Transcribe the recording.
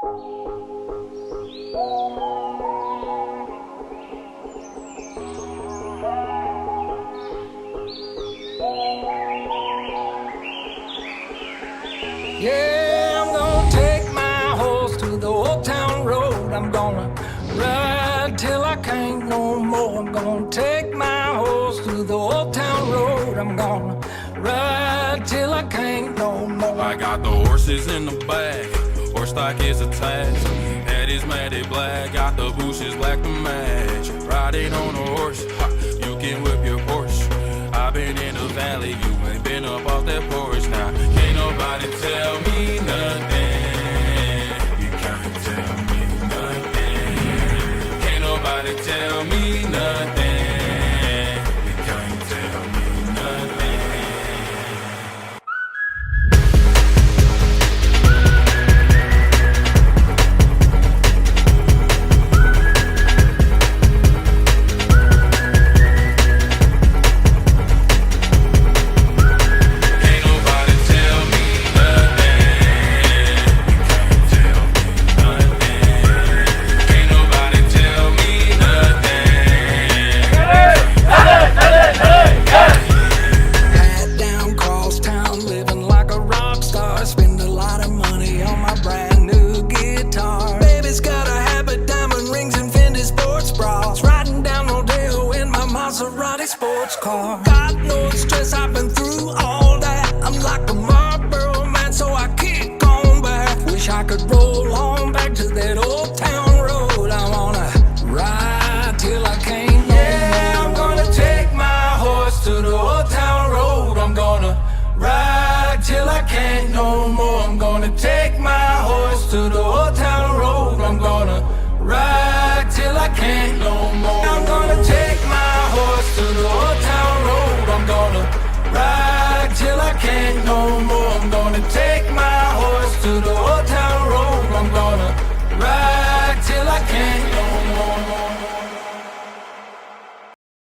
Yeah, I'm gonna take my horse to the old town road. I'm gonna ride till I can't no more. I'm gonna take my horse to the old town road. I'm gonna ride till I can't no more. I got the horses in the back, horse stock is attached. Head is matted black, got the bushes black to match. Riding on a horse, ha, you can whip your Porsche. I've been in the valley, you ain't been up off that porch. Now, can't nobody tell me nothing. You can't tell me nothing. Can't nobody tell me nothing. You can't tell me nothing. Maserati sports car. Got no stress, I've been through all that. I'm like a Marlboro man, so I kick on back. Wish I could roll on back to that old town road. I wanna ride till I can't no more. I'm gonna take my horse to the old town road. I'm gonna ride till I can't no more. I'm gonna take my horse to the old town road. I'm gonna ride till I can't no more. I'm gonna take my horse to the old town road. I'm gonna ride till I can't no more. I'm gonna take my horse to the